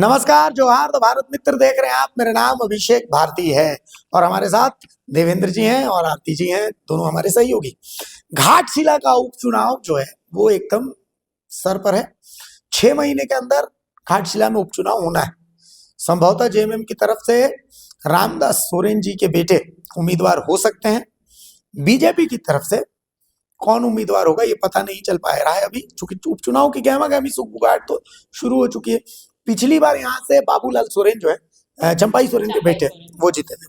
नमस्कार, जोहार। तो भारत मित्र देख रहे हैं आप। मेरा नाम अभिषेक भारती है और हमारे साथ देवेंद्र जी हैं और आरती जी हैं, दोनों हमारे सहयोगी। घाटशिला का उपचुनाव जो है वो एकदम सर पर है। 6 महीने के अंदर घाटशिला में उपचुनाव होना है। संभवतः जेएमएम की तरफ से रामदास सोरेन जी के बेटे उम्मीदवार हो सकते हैं। बीजेपी की तरफ से कौन उम्मीदवार होगा ये पता नहीं चल पा रहा है अभी, चूंकि उपचुनाव की गहमा-गहमी सुगबुगाहट तो शुरू हो चुकी है। पिछली बार यहाँ से बाबूलाल सोरेन जो है, चंपाई सोरेन के बेटे, वो जीते थे।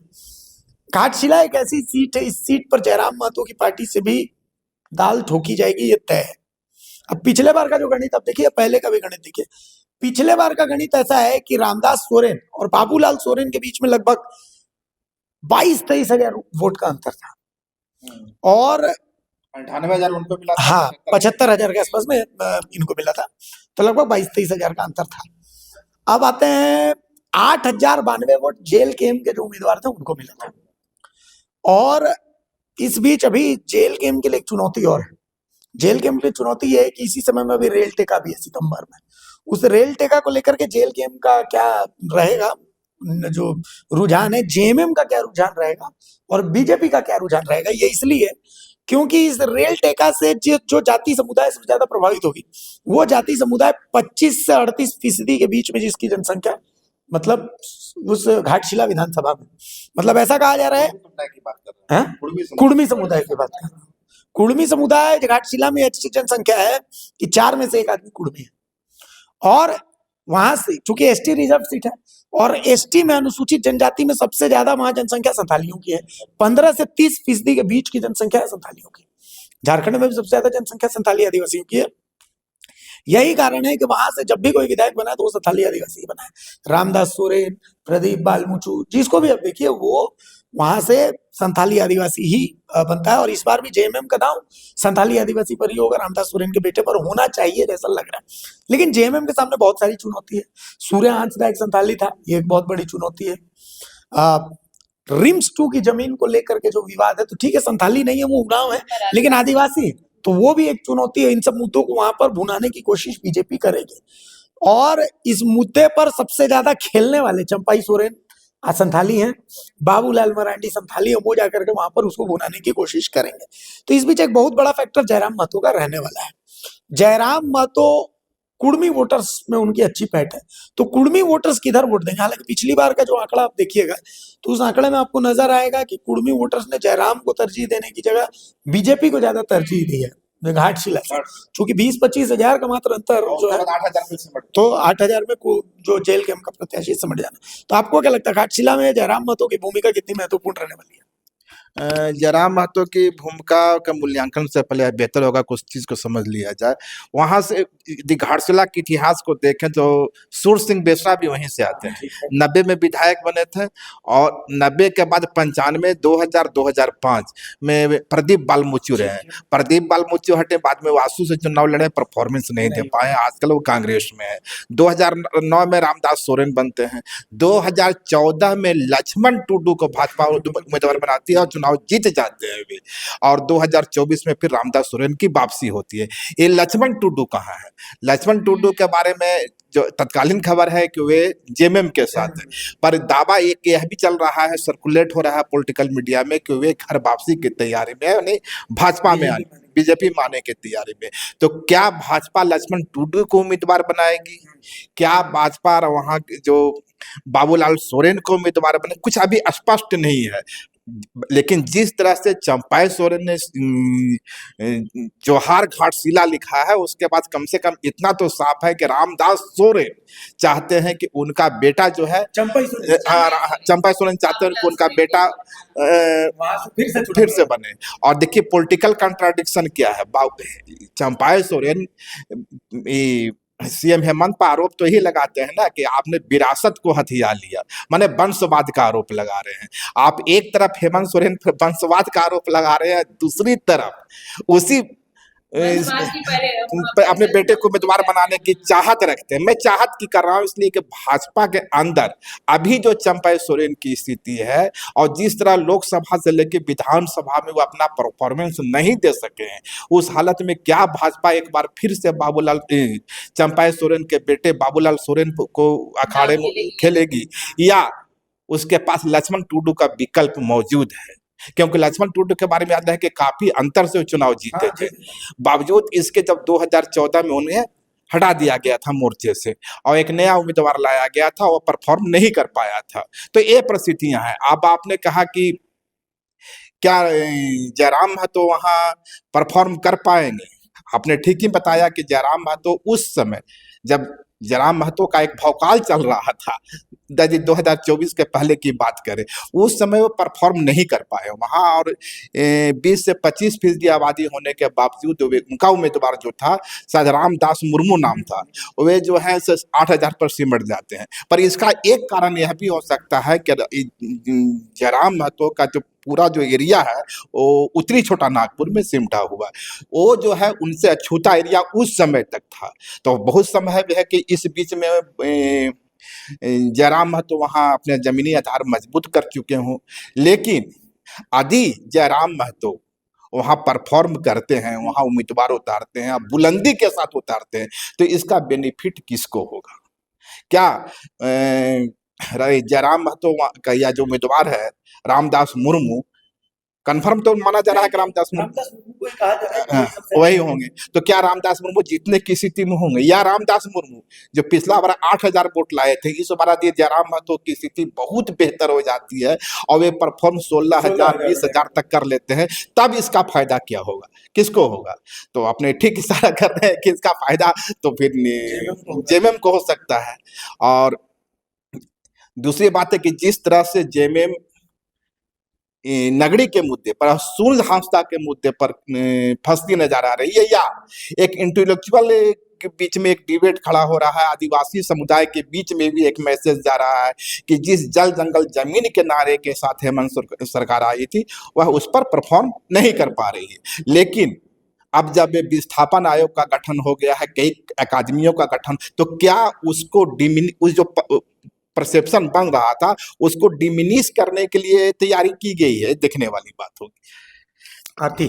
घाटशिला एक ऐसी सीट है, इस सीट पर जयराम महतो की पार्टी से भी दाल ठोकी जाएगी, ये तय है। अब पिछले बार का जो गणित आप देखिए, पहले का भी गणित देखिए। पिछले बार का गणित ऐसा है कि रामदास सोरेन और बाबूलाल सोरेन के बीच में लगभग 22-23 हजार वोट का अंतर था और 98,000 उनको मिला था। हाँ, 75,000 के आसपास में इनको मिला था, तो लगभग 22-23 हजार का अंतर था। अब आते हैं 8,092 वोट जेल केम के जो उम्मीदवार थे उनको मिला था। और इस बीच अभी जेल केम के लिए एक चुनौती और है। जेल केम के लिए चुनौती ये है कि इसी समय में अभी रेल टेका भी है सितंबर में। उस रेल टेका को लेकर के जेल केम का क्या रहेगा, जो रुझान है, जेएमएम का क्या रुझान रहेगा और बीजेपी का क्या रुझान रहेगा, ये इसलिए क्योंकि इस रेल टेका से जो जाति समुदाय सबसे ज्यादा प्रभावित होगी वो जाति समुदाय 25 से 38% के बीच में, जिसकी जनसंख्या मतलब उस घाटशिला विधानसभा में, मतलब ऐसा कहा जा रहा है, कुड़मी समुदाय की बात कर रहा हूं। कुड़मी समुदाय घाटशिला में ऐसी जनसंख्या है कि 4 में से 1 आदमी कुड़मी है। और वहां से चूंकि एसटी रिजर्व सीट है और एसटी में अनुसूचित जनजाति में सबसे ज्यादा वहां जनसंख्या संथालियों की है। 15 से 30% के बीच की जनसंख्या है संथालियों की। झारखंड में भी सबसे ज्यादा जनसंख्या संथाली आदिवासियों की है। यही कारण है कि वहां से जब भी कोई विधायक बना तो वो संथाली आदिवासी बना है। रामदास सोरेन, प्रदीप बालमुचु, जिसको भी अब देखिए वो वहां से संथाली आदिवासी ही बनता है। और इस बार भी जेएमएम का दांव संथाली आदिवासी पर ही होगा, रामदास सोरेन के बेटे पर होना चाहिए जैसा लग रहा है। लेकिन जेएमएम के सामने बहुत सारी चुनौती है। सूर्य हंसदा एक संथाली था, ये एक बहुत बड़ी चुनौती है। रिम्स 2 की जमीन को लेकर के जो विवाद है, तो ठीक है संथाली नहीं है, वो उड़ाव है, लेकिन आदिवासी है, तो वो भी एक चुनौती है। इन सब मुद्दों को वहां पर भुनाने की कोशिश बीजेपी करेगी। और इस मुद्दे पर सबसे ज्यादा खेलने वाले चंपाई सोरेन संथाली हैं, बाबूलाल मरांडी संथाली है, वो जाकर के वहां पर उसको भुनाने की कोशिश करेंगे। तो इस बीच एक बहुत बड़ा फैक्टर जयराम महतो का रहने वाला है। जयराम महतो कुड़मी वोटर्स में उनकी अच्छी पैठ है, तो कुड़मी वोटर्स किधर वोट देंगे। हालांकि पिछली बार का जो आंकड़ा आप देखिएगा तो उस आंकड़े में आपको नजर आएगा कि कुड़मी वोटर्स ने जयराम को तरजीह देने की जगह बीजेपी को ज्यादा तरजीह दी है घाटशिला से, क्योंकि 20-25 हजार का मात्र अंतर जो है, 8,000 तो 8,000 में जो जेल केम का प्रत्याशी समझ जाना। तो आपको क्या लगता है घाटशिला में जयराम महतो की भूमिका कितनी महत्वपूर्ण रहने वाली है? जयराम महतो की भूमिका का मूल्यांकन से पहले बेहतर होगा कुछ चीज को समझ लिया जाए। वहां से यदि घाटशिला के इतिहास को देखें तो सूर सिंह बेसरा भी वहीं से आते हैं। 90 में विधायक बने थे और 90 के बाद 95, 2000, 2005 में प्रदीप बालमुचु रहे। प्रदीप बालमुचु हटे, बाद में वासु से चुनाव लड़े, परफॉर्मेंस नहीं दे पाए, आजकल वो कांग्रेस में है। 2009 में रामदास सोरेन बनते हैं। 2014 में लक्ष्मण टुडू को भाजपा उम्मीदवार बनाती है और चुनाव जीत जाते हैं भी। और 2024 में फिर रामदास सोरेन की वापसी होती है। ये लक्ष्मण टुडू कहाँ है? लक्ष्मण टुडू के बारे में जो तत्कालीन खबर है कि वे जेएमएम के साथ है, पर दावा एक यह भी चल रहा है, सर्कुलेट हो रहा है पॉलिटिकल मीडिया में कि वे घर वापसी की तैयारी में है, यानी भाजपा में आने, बीजेपी में आने की तैयारी में। तो क्या भाजपा लक्ष्मण टुडू को उम्मीदवार बनाएगी? क्या भाजपा वहां जो बाबूलाल सोरेन को उम्मीदवार बने, कुछ अभी स्पष्ट नहीं है। लेकिन जिस तरह से चंपाई सोरेन ने जोहार घाटशिला लिखा है, उसके बाद कम से कम इतना तो साफ है कि रामदास सोरेन चाहते हैं कि उनका बेटा जो है, चंपाई सोरेन चाहते हैं कि उनका बेटा फिर से बने। और देखिए पॉलिटिकल कंट्राडिक्शन क्या है। चंपाई सोरेन सीएम हेमंत पर आरोप तो यही लगाते हैं ना कि आपने विरासत को हथिया लिया, माने वंशवाद का आरोप लगा रहे हैं। आप एक तरफ हेमंत सोरेन पर वंशवाद का आरोप लगा रहे हैं, दूसरी तरफ उसी अपने बेटे को उम्मीदवार बनाने की चाहत रखते हैं। मैं चाहत की कर रहा हूं इसलिए कि भाजपा के अंदर अभी जो चंपा सोरेन की स्थिति है और जिस तरह लोकसभा से लेकर विधानसभा में वो अपना परफॉर्मेंस नहीं दे सके हैं, उस हालत में क्या भाजपा एक बार फिर से बाबूलाल चंपा सोरेन के बेटे बाबूलाल सोरेन को अखाड़े में खेलेगी, या उसके पास लक्ष्मण टुडू का विकल्प मौजूद है? क्योंकि लक्ष्मण टुडू के बारे में याद है कि काफी अंतर से चुनाव जीते थे, बावजूद इसके जब 2014 में उन्हें हटा दिया गया था मोर्चे से और एक नया उम्मीदवार लाया गया था, वो परफॉर्म नहीं कर पाया था। तो ये परिस्थितियां हैं। अब आपने कहा कि क्या जयराम महतो वहां परफॉर्म कर पाएंगे? आपने ठीक ही बताया कि जयराम महतो उस समय जब जयराम महतो का एक भौकाल चल रहा था, 2024 के पहले की बात करें, उस समय वो परफॉर्म नहीं कर पाए वहां, और 20 से 25% आबादी होने के बावजूद उनका उम्मीदवार जो था शायद रामदास मुर्मू नाम था, वे जो है 8,000 पर सिमट जाते हैं। पर इसका एक कारण यह भी हो सकता है कि जयराम महतो का जो पूरा जो एरिया है वो उत्तरी छोटा नागपुर में सिमटा हुआ है, वो जो है उनसे अछूता एरिया उस समय तक था। तो बहुत संभव है कि इस बीच में जयराम महतो वहां अपने जमीनी आधार मजबूत कर चुके हों, लेकिन यदि जयराम महतो वहां परफॉर्म करते हैं, वहां उम्मीदवार उतारते हैं, बुलंदी के साथ उतारते हैं, तो इसका बेनिफिट किसको होगा? क्या जयराम महतो का या जो उम्मीदवार है रामदास मुर्मू, कंफर्म तो माना जा रहा है कि रामदास मुर्मू को ही कहा जा रहा है कि हाँ, सबसे वही होंगे, तो क्या रामदास मुर्मू जीतने की स्थिति में होंगे, या रामदास मुर्मू जो पिछला बार 8,000 वोट लाए थे, इस बार यदि जयराम महतो की स्थिति बहुत बेहतर हो जाती है और वे परफॉर्म 16,000 20,000 तक कर लेते हैं, तब इसका फायदा क्या होगा, किसको होगा? तो अपने ठीक इशारा कर रहे हैं कि इसका फायदा तो फिर जेएमएम को हो सकता है। और दूसरी बात है कि जिस तरह से जेएमएम नगरी के मुद्दे पर, सूर्यहांसता के मुद्दे पर फंसती नजर आ रही है, या एक इंटेलेक्चुअल के बीच में एक डिबेट खड़ा हो रहा है, आदिवासी समुदाय के बीच में भी एक मैसेज जा रहा है कि जिस जल जंगल जमीन के नारे के साथ हेमंत सरकार आई थी वह उस पर परफॉर्म नहीं कर पा रही है। लेकिन अब जब विस्थापन आयोग का गठन हो गया है, कई अकादमियों का गठन, तो क्या उसको उस जो परसेप्शन बन रहा था उसको डिमिनिश करने के लिए तैयारी की गई है? देखने वाली बात होगी। आती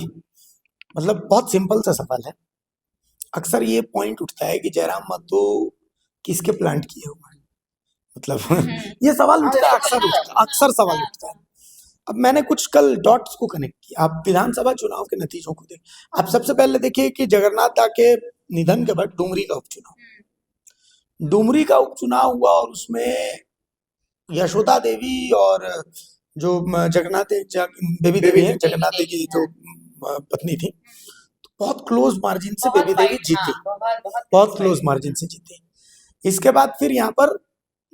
मतलब बहुत सिंपल सा सवाल है। अक्सर ये पॉइंट उठता है कि जयराम महतो किसके प्लांट किए हुए हैं, मतलब ये सवाल उठता है, अक्सर सवाल उठता है। अब मैंने कुछ कल डॉट्स को कनेक्ट किया। आप विधानसभा चुनाव के नतीजों को देखें। आप सबसे पहले देखिए कि जगन्नाथ दा के निधन के बाद डुमरी का उपचुनाव हुआ और उसमें यशोदा देवी और जो जगन्नाथ बेबी देवी है, जगन्नाथ देवी की जो पत्नी थी, तो बहुत क्लोज मार्जिन से बेबी देवी जीती, बहुत क्लोज मार्जिन से जीती। इसके बाद फिर यहाँ पर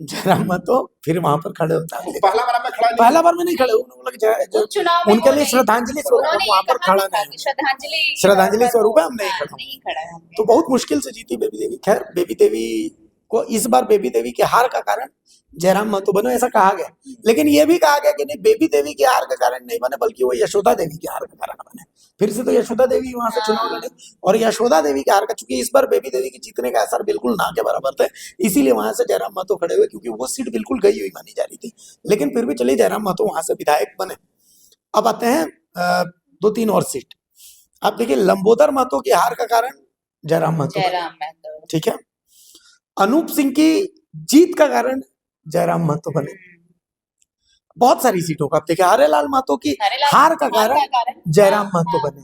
जयराम महतो फिर वहां पर खड़े होता है। पहला बार में नहीं खड़े, उनके लिए श्रद्धांजलि स्वरूप वहां पर खड़ा नहीं, श्रद्धांजलि स्वरूप है, हम नहीं खड़ा। तो बहुत मुश्किल से जीती बेबी देवी। खैर, बेबी देवी को इस बार बेबी देवी के हार का कारण जयराम महतो बनो ऐसा कहा गया, लेकिन यह भी कहा गया कि नहीं, बेबी देवी के हार का कारण नहीं बने बल्कि वो यशोदा देवी के हार का कारण बने। फिर से तो यशोदा देवी वहां से चुनाव लड़े और यशोदा देवी के हार का, चूंकि इस बार बेबी देवी के जीतने का असर बिल्कुल ना के बराबर थे, इसीलिए वहां से जयराम महतो खड़े हुए, क्योंकि वो सीट बिल्कुल गई हुई मानी जा रही थी। लेकिन फिर भी चलिए, जयराम महतो वहां से विधायक बने। अब आते हैं 2-3 और सीट। आप देखिए, लंबोदर महतो के हार का कारण जयराम महतो, ठीक है। अनूप सिंह की जीत का कारण जयराम महतो बने। बहुत सारी सीटों का आप देखिए, हरेलाल महतो की हार का कारण जयराम महतो बने,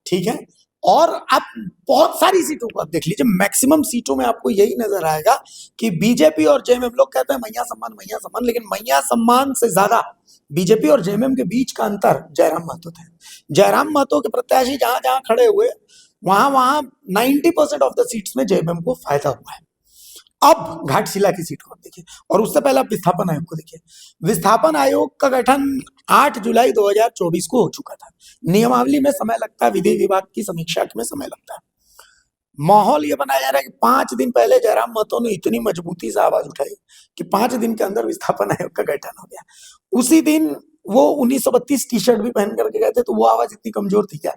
ठीक है। और आप बहुत सारी सीटों को आप देख लीजिए, मैक्सिमम सीटों में आपको यही नजर आएगा कि बीजेपी और जेएमएम, लोग कहते हैं मैया सम्मान, लेकिन मैया सम्मान से ज्यादा बीजेपी और जेएमएम के बीच का अंतर जयराम महतो थे। जयराम महतो के प्रत्याशी जहां जहां खड़े हुए वहां 90% ऑफ द सीट्स में जेएमएम को फायदा हुआ है। अब घाटशिला की सीट को आप देखिए, और उससे पहले आप विस्थापन आयोग को देखिए। विस्थापन आयोग का गठन 8 जुलाई 2024 को हो चुका था। नियमावली में समय लगता है, विधि विभाग की समीक्षा में समय लगता है। माहौल ये बनाया जा रहा है कि 5 दिन पहले जयराम महतो ने इतनी मजबूती से आवाज उठाई कि 5 दिन के अंदर विस्थापन आयोग का गठन हो गया। उसी दिन वो 1932 टी शर्ट भी पहन करके गए थे, तो वो आवाज इतनी कमजोर थी क्या?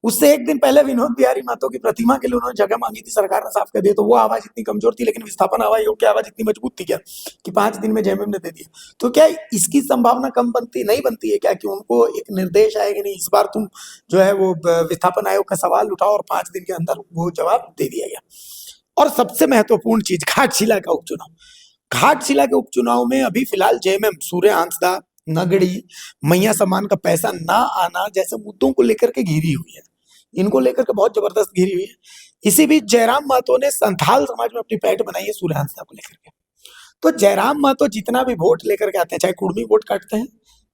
उससे एक दिन पहले विनोद बिहारी महतो की प्रतिमा के लिए उन्होंने जगह मांगी थी, सरकार ने साफ कर दिया। तो वो आवाज इतनी कमजोर थी, लेकिन विस्थापन आयोग की आवाज इतनी मजबूत थी क्या कि 5 दिन में जेएमएम ने दे दिया। तो क्या इसकी संभावना कम नहीं बनती है क्या कि उनको एक निर्देश आए कि नहीं, इस बार तुम जो है वो विस्थापन आयोग का सवाल उठाओ, और 5 दिन के अंदर वो जवाब दे दिया गया। और सबसे महत्वपूर्ण चीज, घाटशिला का उपचुनाव। घाटशिला के उपचुनाव में अभी फिलहाल जेएमएम सूर्य आंसदा, नगड़ी, मैया सम्मान का पैसा ना आना जैसे मुद्दों को लेकर के घिरी हुई है, इनको लेकर के बहुत जबरदस्त घिरी हुई है। इसी बीच जयराम महतो ने संथाल समाज में अपनी पैठ बनाई है सूर्य आंसदा को लेकर के। तो जयराम महतो जितना भी वोट लेकर के आते हैं, चाहे कुर्मी वोट काटते हैं,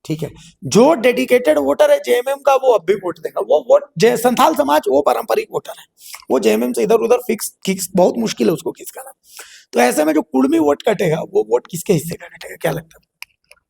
ठीक है, जो डेडिकेटेड वोटर है जेएमएम का वो अब भी वोट देगा। वो वोट संथाल समाज वो पारंपरिक वोटर है, वो जेएमएम से इधर उधर फिक्स बहुत मुश्किल है उसको खिसकाना। तो ऐसे में जो कुर्मी वोट कटेगा वो वोट किसके हिस्से का कटेगा, क्या लगता है?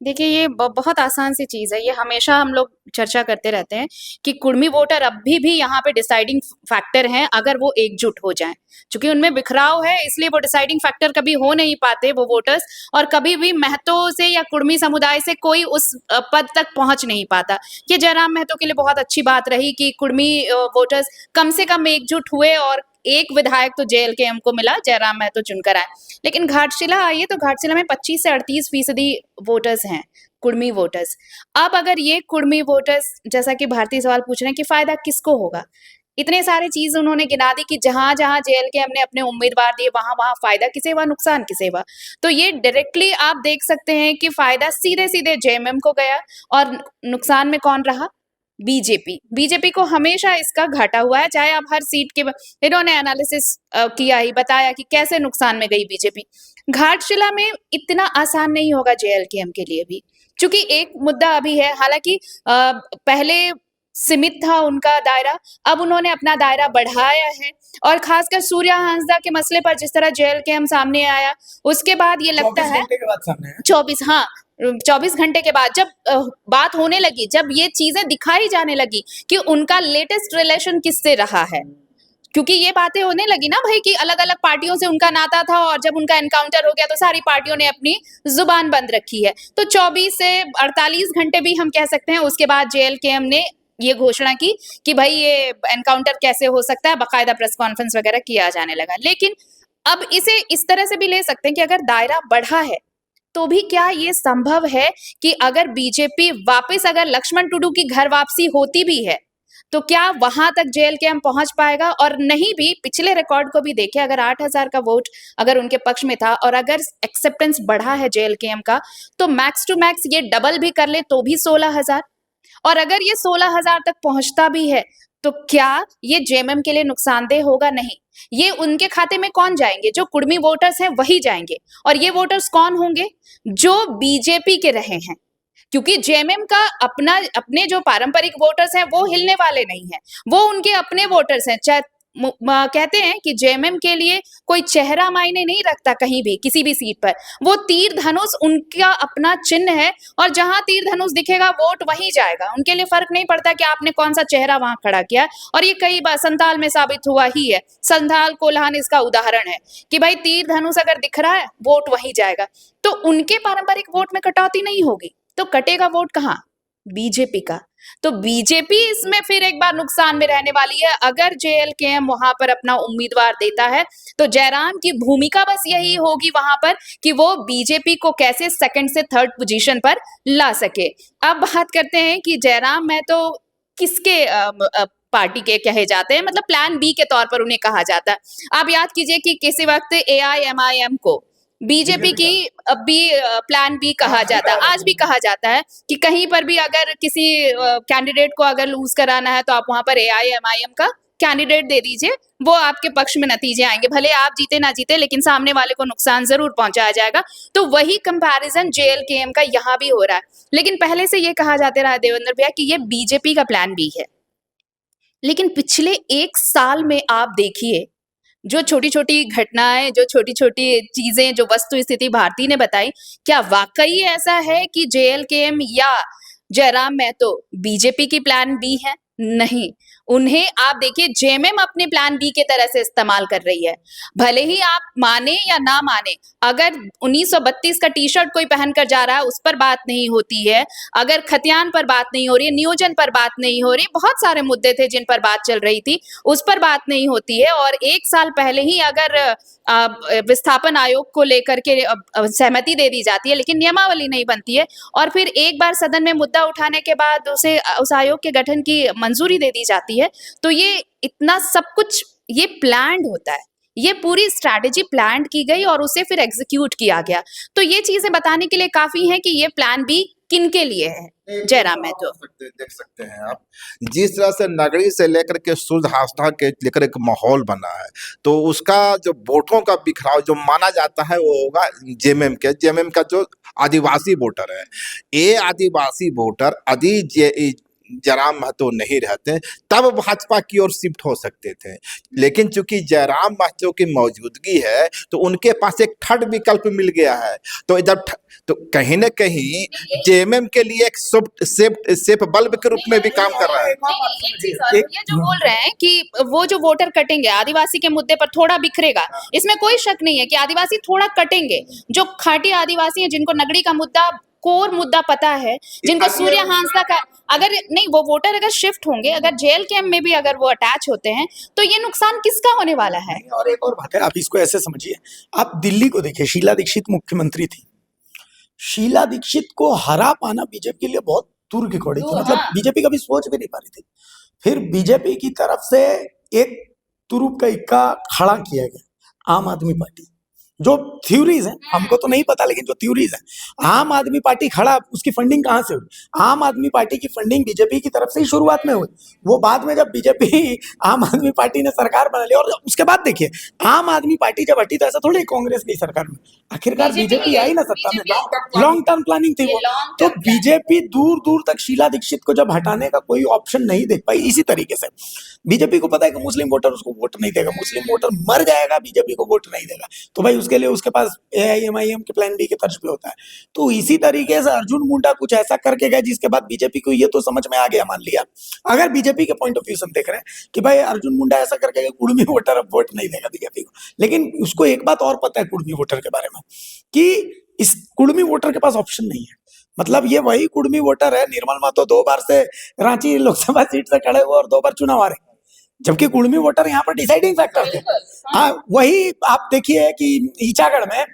देखिए, ये बहुत आसान सी चीज़ है। ये हमेशा हम लोग चर्चा करते रहते हैं कि कुर्मी वोटर अभी भी यहाँ पे डिसाइडिंग फैक्टर हैं अगर वो एकजुट हो जाएं। चूंकि उनमें बिखराव है, इसलिए वो डिसाइडिंग फैक्टर कभी हो नहीं पाते वो वोटर्स, और कभी भी महतो से या कुर्मी समुदाय से कोई उस पद तक पहुंच नहीं पाता। ये जयराम महतो के लिए बहुत अच्छी बात रही कि कुर्मी वोटर्स कम से कम एकजुट हुए, और एक विधायक तो जेएलकेएम को मिला, जयराम महतो चुनकर आए। लेकिन घाटशिला आइए तो घाटशिला में 25 से 38% वोटर्स हैं कुर्मी वोटर्स। अब अगर ये कुर्मी वोटर्स, जैसा कि भारतीय सवाल पूछ रहे हैं कि फायदा किसको होगा, इतने सारे चीज उन्होंने गिना दी कि जहां जहां जेएलकेएम ने अपने उम्मीदवार दिए वहां वहां फायदा किसे हुआ, नुकसान किसे हुआ। तो ये डायरेक्टली आप देख सकते हैं कि फायदा सीधे सीधे जेएमएम को गया, और नुकसान में कौन रहा, बीजेपी को हमेशा इसका घाटा हुआ है। चाहे आप हर सीट के इन्होंने एनालिसिस किया ही, बताया कि कैसे नुकसान में गई बीजेपी। घाटशिला में इतना आसान नहीं होगा जेएलकेएम के लिए भी, क्योंकि एक मुद्दा अभी है। हालांकि पहले सीमित था उनका दायरा, अब उन्होंने अपना दायरा बढ़ाया है, और खासकर सूर्य हांसदा के मसले पर जिस तरह जेएलकेएम सामने आया, उसके बाद ये लगता है 24 घंटे के बाद जब बात होने लगी, जब ये चीजें दिखाई जाने लगी कि उनका लेटेस्ट रिलेशन किससे रहा है, क्योंकि ये बातें होने लगी ना भाई कि अलग अलग पार्टियों से उनका नाता था, और जब उनका एनकाउंटर हो गया तो सारी पार्टियों ने अपनी जुबान बंद रखी है। तो 24 से 48 घंटे भी हम कह सकते हैं उसके बाद जेएलकेएम ने ये घोषणा की कि भाई ये एनकाउंटर कैसे हो सकता है, बाकायदा प्रेस कॉन्फ्रेंस वगैरह किया जाने लगा। लेकिन अब इसे इस तरह से भी ले सकते हैं कि अगर दायरा बढ़ा है तो भी क्या ये संभव है कि अगर बीजेपी वापस, अगर लक्ष्मण टुडू की घर वापसी होती भी है तो क्या वहां तक जेएलकेएम पहुंच पाएगा? और नहीं भी, पिछले रिकॉर्ड को भी देखें, अगर 8,000 का वोट अगर उनके पक्ष में था और अगर एक्सेप्टेंस बढ़ा है जेएलकेएम का, तो मैक्स टू मैक्स ये डबल भी कर ले तो भी 16,000, और अगर ये 16,000 तक पहुंचता भी है तो क्या ये जेएमएम के लिए नुकसानदेह होगा? नहीं, ये उनके खाते में कौन जाएंगे? जो कुर्मी वोटर्स हैं वही जाएंगे। और ये वोटर्स कौन होंगे? जो बीजेपी के रहे हैं, क्योंकि जेएमएम का अपने जो पारंपरिक वोटर्स हैं वो हिलने वाले नहीं हैं, वो उनके अपने वोटर्स हैं। कहते हैं कि जेएमएम के लिए कोई चेहरा मायने नहीं रखता कहीं भी, किसी भी सीट पर। वो तीर धनुष उनका अपना चिन्ह है, और जहां तीर धनुष दिखेगा वोट वहीं जाएगा। उनके लिए फर्क नहीं पड़ता कि आपने कौन सा चेहरा वहां खड़ा किया। और ये कई बार संथाल में साबित हुआ ही है। संथाल कोल्हान इसका उदाहरण है कि भाई तीर धनुष अगर दिख रहा है वोट वहीं जाएगा। तो उनके पारंपरिक वोट में कटौती नहीं होगी, तो कटेगा वोट कहाँ? बीजेपी का। तो बीजेपी इसमें फिर एक बार नुकसान में रहने वाली है। अगर जेएलकेएम वहां पर अपना उम्मीदवार देता है तो जयराम की भूमिका बस यही होगी वहां पर कि वो बीजेपी को कैसे सेकंड से थर्ड पोजीशन पर ला सके। अब बात करते हैं कि जयराम महतो किसके पार्टी के कहे जाते हैं, मतलब प्लान बी के तौर पर उन्हें कहा जाता है। आप याद कीजिए कि किसी वक्त एआईएमआईएम को बीजेपी की भी प्लान बी कहा जाता है, आज भी कहा जाता है कि कहीं पर भी अगर किसी कैंडिडेट को अगर लूज कराना है तो आप वहां पर एआईएमआईएम का कैंडिडेट दे दीजिए, वो आपके पक्ष में नतीजे आएंगे। भले आप जीते ना जीते, लेकिन सामने वाले को नुकसान जरूर पहुंचाया जाएगा। तो वही कंपैरिजन जेएलकेएम का यहाँ भी हो रहा है। लेकिन पहले से ये कहा जाते रहा देवेंद्र भैया कि ये बीजेपी का प्लान बी है। लेकिन पिछले 1 साल में आप देखिए, जो छोटी छोटी घटनाएं, जो छोटी छोटी चीजें, जो वस्तु स्थिति भारती ने बताई, क्या वाकई ऐसा है कि जेएलकेएम या जयराम महतो बीजेपी की प्लान बी है? नहीं, उन्हें आप देखिए जेएमएम अपने प्लान बी के तरह से इस्तेमाल कर रही है। भले ही आप माने या ना माने, अगर 1932 का टी शर्ट कोई पहनकर जा रहा है उस पर बात नहीं होती है, अगर खतियान पर बात नहीं हो रही है, नियोजन पर बात नहीं हो रही, बहुत सारे मुद्दे थे जिन पर बात चल रही थी, उस पर बात नहीं होती है। और 1 साल पहले ही अगर विस्थापन आयोग को लेकर के सहमति दे दी जाती है, लेकिन नियमावली नहीं बनती है, और फिर एक बार सदन में मुद्दा उठाने के बाद उस आयोग के गठन की मंजूरी दे दी जाती है, तो ये इतना सब कुछ ये प्लान्ड होता है। ये पूरी स्ट्रैटेजी प्लान की गई और उसे फिर एग्जीक्यूट किया गया। तो ये चीजें बताने के लिए काफी है कि ये प्लान बी किन के लिए है। जयराम महतो, देख सकते हैं आप जिस तरह से नगरी से लेकर के शुद्ध आस्था के लेकर एक माहौल बना है, तो उसका जो वोटों का बिखराव जो माना जाता है वो होगा जेएमएम का जो आदिवासी वोटर है। ये आदिवासी वोटर यदि जयराम महतो नहीं रहते तब भाजपा की ओर शिफ्ट हो सकते थे, लेकिन चूंकि जयराम महतो की मौजूदगी है तो उनके पास एक थर्ड विकल्प मिल गया है। तो जब तो कहीं ना कहीं जेएमएम के लिए एक सेफ बल्ब के रूप में भी काम कर रहा है। ये जो बोल रहे हैं कि वो जो वोटर कटेंगे आदिवासी के मुद्दे पर थोड़ा बिखरेगा, इसमें कोई शक नहीं है कि आदिवासी थोड़ा कटेंगे। जो खाटी आदिवासी हैं, जिनको नगरी का मुद्दा कोर मुद्दा पता है, जिनको सूर्य हांसदा का अगर नहीं, वो वोटर अगर शिफ्ट होंगे, अगर जेल कैंप में भी अगर वो अटैच होते हैं, तो ये नुकसान किसका होने वाला है। और एक और बात है, आप इसको ऐसे समझिए, आप दिल्ली को देखिए, शीला दीक्षित मुख्यमंत्री थी। शीला दीक्षित को हरा पाना बीजेपी के लिए बहुत दूर की कौड़ी थी, मतलब बीजेपी कभी सोच भी नहीं पा रही थी। फिर बीजेपी की तरफ से एक तुरुप का इक्का खड़ा किया गया, आम आदमी पार्टी। जो थ्योरीज है, हमको तो नहीं पता, लेकिन जो थ्योरीज है, आम आदमी पार्टी खड़ा, उसकी फंडिंग कहां से हुई? आम आदमी पार्टी की फंडिंग बीजेपी की तरफ से ही शुरुआत में हुई। वो बाद में जब बीजेपी आम आदमी पार्टी ने सरकार बना ली, और उसके बाद देखिए आम आदमी पार्टी जब हटी तो ऐसा थोड़ी कांग्रेस की सरकार में, आखिरकार बीजेपी आई ना सत्ता में। लॉन्ग टर्म प्लानिंग थी वो। तो बीजेपी दूर दूर तक शीला दीक्षित को जब हटाने का कोई ऑप्शन नहीं देख पाई, इसी तरीके से बीजेपी को पता है कि मुस्लिम वोटर उसको वोट नहीं देगा, मुस्लिम वोटर मर जाएगा, बीजेपी को वोट नहीं देगा, तो भाई उसके लिए उसके पास एआईएमआईएम के प्लान बी के तर्ज पे होता है। तो इसी तरीके से अर्जुन मुंडा कुछ ऐसा करके गए जिसके बाद बीजेपी को ये तो समझ में आ गया, मान लिया, अगर बीजेपी के पॉइंट ऑफ व्यू से देख रहे हैं कि भाई अर्जुन मुंडा ऐसा करके गए, कुड़मी वोटर अब वोट नहीं देगा बीजेपी को। लेकिन उसको एक बात और पता है कुड़मी वोटर के बारे में, कि इस कुड़मी वोटर के पास ऑप्शन नहीं है। मतलब ये वही कुड़मी वोटर है, निर्मल महतो 2 बार से रांची लोकसभा सीट से खड़े हुए और 2 बार चुनाव हारे, जबकि कुड़मी वोटर यहाँ पर डिसाइडिंग फैक्टर थे। हाँ, वही आप देखिए कि ईचागढ़ में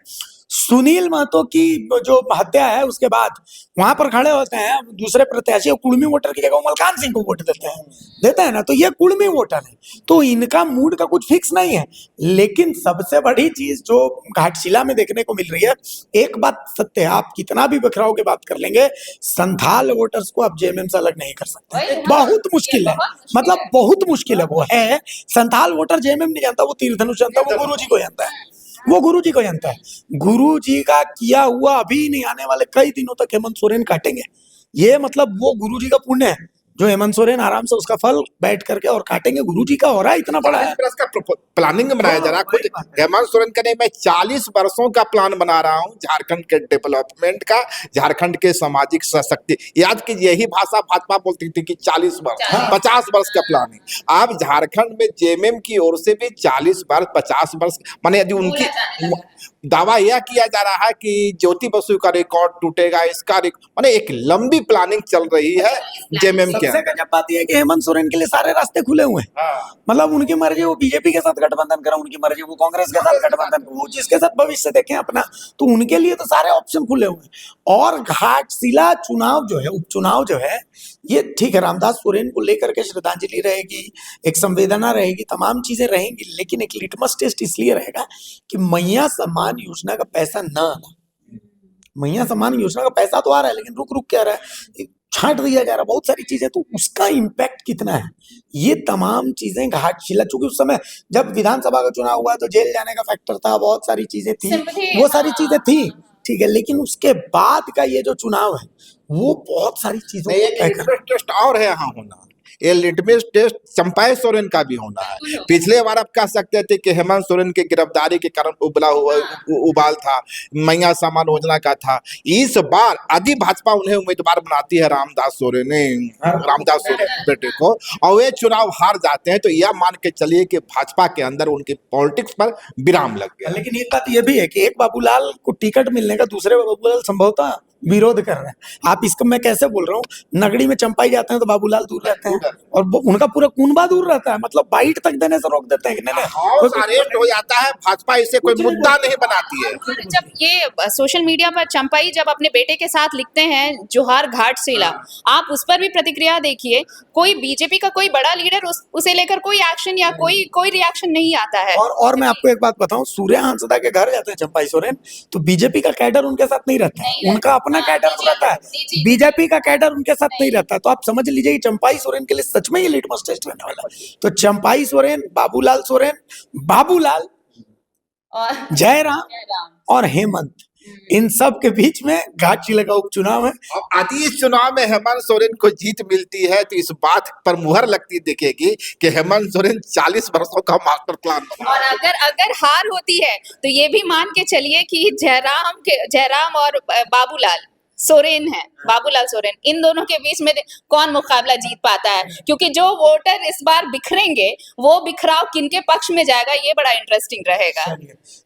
सुनील महतो की जो हत्या है उसके बाद वहां पर खड़े होते हैं दूसरे प्रत्याशी, कुड़मी वोटर की जगह मलकान सिंह को वोट देते हैं ना, तो ये कुड़मी वोटर है। तो इनका मूड का कुछ फिक्स नहीं है। लेकिन सबसे बड़ी चीज जो घाटशिला में देखने को मिल रही है, एक बात सत्य है, आप कितना भी बिखराव की बात कर लेंगे, संथाल वोटर्स को आप जेएमएम से अलग नहीं कर सकते, बहुत मुश्किल है, मतलब बहुत मुश्किल है। वो है संथाल वोटर जेएमएम नहीं जानता, वो तीर्थधनुष जानता है, वो गुरु जी को जानता है, वो गुरु जी को जानता है। गुरु जी का किया हुआ अभी नहीं, आने वाले कई दिनों तक हेमंत सोरेन काटेंगे। ये मतलब वो गुरु जी का पुण्य है जो हेमंत सोरेन आराम से उसका फल बैठ करके और काटेंगे। गुरु जी का हो रहा है, इतना बड़ा है, इसका प्लानिंग बनाया जा रहा है। खुद हेमंत सोरेन का नहीं, मैं 40 वर्षों का प्लान बना रहा हूँ झारखंड के डेवलपमेंट का, झारखंड के सामाजिक सशक्ति। याद कीजिए, यही भाषा भाजपा बोलती थी कि 40 वर्ष 50 वर्ष का प्लानिंग। आप झारखंड में जेएमएम की ओर से भी 40 वर्ष 50 वर्ष, माने यदि उनकी दावा यह किया जा रहा है कि ज्योति बसु का रिकॉर्ड टूटेगा, इसका माने एक लंबी प्लानिंग चल रही है जेएमएम के। सबसे गजब बात यह है कि हेमंत सोरेन के लिए सारे रास्ते खुले हुए हैं। मतलब उनकी मर्जी, वो बीजेपी के साथ गठबंधन करें, उनकी मर्जी वो कांग्रेस के साथ गठबंधन, वो जिसके साथ भविष्य देखें अपना, तो उनके लिए तो सारे ऑप्शन खुले हुए हैं। और घाटशिला चुनाव जो है, उपचुनाव जो है, ये ठीक है, रामदास सोरेन को लेकर के श्रद्धांजलि रहेगी, एक संवेदना रहेगी, तमाम चीजें रहेंगी, लेकिन एक लिटमस टेस्ट इसलिए रहेगा कि मैया सम्मान योजना का पैसा ना आना। मैया सम्मान योजना का पैसा तो आ रहा है, लेकिन रुक रुक क्या रहा है, छांट दिया जा रहा है बहुत सारी चीजें, तो उसका इम्पैक्ट कितना है, ये तमाम चीजें घाटशिला, चूंकि उस समय जब विधानसभा का चुनाव हुआ तो जेल जाने का फैक्टर था, बहुत सारी चीजें थी, वो सारी चीजें थी, ठीक है, लेकिन उसके बाद का ये जो चुनाव है वो बहुत सारी चीजों टेस्ट और है यहाँ होना ये लिटमस टेस्ट चंपाई सोरेन का भी होना है। पिछले बार आप कह सकते थे कि हेमंत सोरेन की गिरफ्तारी के कारण उबाल था, मैया सामान योजना का था। इस बार यदि भाजपा उन्हें उम्मीदवार बनाती है रामदास सोरेन बेटे को, और वे चुनाव हार जाते हैं, तो यह मान के चलिए कि भाजपा के अंदर उनकी पॉलिटिक्स पर विराम लग गया। लेकिन एक बात ये भी है कि एक बाबूलाल को टिकट मिलने का दूसरे बाबूलाल संभवतः विरोध कर रहे हैं। आप इसको मैं कैसे बोल रहा हूँ, नगड़ी में चंपाई जाते हैं तो बाबूलाल दूर रहते हैं और उनका पूरा कुनबा दूर रहता है, मतलब बाइट तक देने से रोक देते हैं कि हाउस अरेस्ट हो जाता है, भाजपा इसे कोई मुद्दा नहीं बनाती है। और जब ये सोशल मीडिया पर चंपाई जब अपने बेटे के साथ लिखते हैं जोहार घाटशिला, आप उस पर भी प्रतिक्रिया देखिए, कोई बीजेपी का कोई बड़ा लीडर उसे लेकर कोई एक्शन या कोई रिएक्शन नहीं आता है। और मैं आपको एक बात बताऊं, सूर्य हंसदा के घर जाते हैं चंपाई सोरेन तो बीजेपी का कैडर उनके साथ नहीं रहता है, उनका अपना कैडर रहता है, बीजेपी का कैडर उनके साथ नहीं रहता है। तो आप समझ लीजिए कि चंपाई सोरेन के लिए सच में ये लिटमस टेस्ट रहने वाला है। तो चंपाई सोरेन, बाबूलाल, जयराम और हेमंत, इन सब के बीच में घाटशिला का उपचुनाव है। यदि इस चुनाव में हेमंत सोरेन को जीत मिलती है तो इस बात पर मुहर लगती दिखेगी कि हेमंत सोरेन 40 वर्षों का मास्टर प्लान बना। और अगर हार होती है तो ये भी मान के चलिए कि जयराम और बाबूलाल सोरेन है, बाबूलाल सोरेन, इन दोनों के बीच में कौन मुकाबला जीत पाता है, क्योंकि जो वोटर इस बार बिखरेंगे वो बिखराव किनके पक्ष में जाएगा, ये बड़ा इंटरेस्टिंग रहेगा।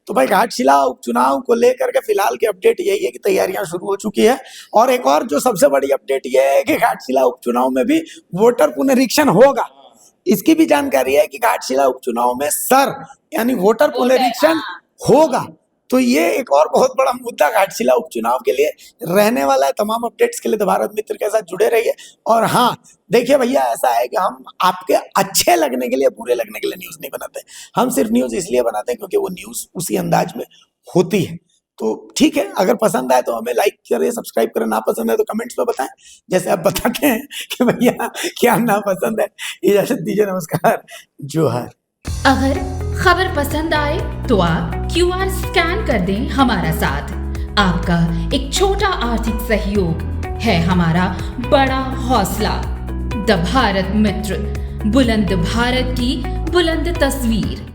तो भाई घाटशिला उपचुनाव को लेकर के फिलहाल की अपडेट यही है कि तैयारियां शुरू हो चुकी है। और एक और जो सबसे बड़ी अपडेट ये है कि घाटशिला उपचुनाव में भी वोटर पुनरीक्षण होगा। इसकी भी जानकारी है कि घाटशिला उपचुनाव में यानी वोटर पुनरीक्षण होगा। तो ये एक और बहुत बड़ा मुद्दा घाटशिला उपचुनाव के लिए रहने वाला है। तमाम अपडेट्स के लिए तो भारत मित्र के साथ जुड़े रहिए। और हाँ, देखिए भैया, ऐसा है कि हम आपके अच्छे लगने के लिए, बुरे लगने के लिए न्यूज़ नहीं बनाते। हम सिर्फ न्यूज़ इसलिए बनाते हैं क्योंकि वो न्यूज़ उसी अंदाज में होती है। तो ठीक है, अगर पसंद आए तो हमें लाइक करें, सब्सक्राइब करें, ना पसंद है तो कमेंट्स में बताएं, जैसे आप बताते हैं कि भैया क्या ना पसंद है। इजाजत दीजिए, नमस्कार, जोहार। अगर खबर पसंद आए तो आप QR स्कैन कर दें हमारा साथ। आपका एक छोटा आर्थिक सहयोग है हमारा बड़ा हौसला। द भारत मित्र, बुलंद भारत की बुलंद तस्वीर।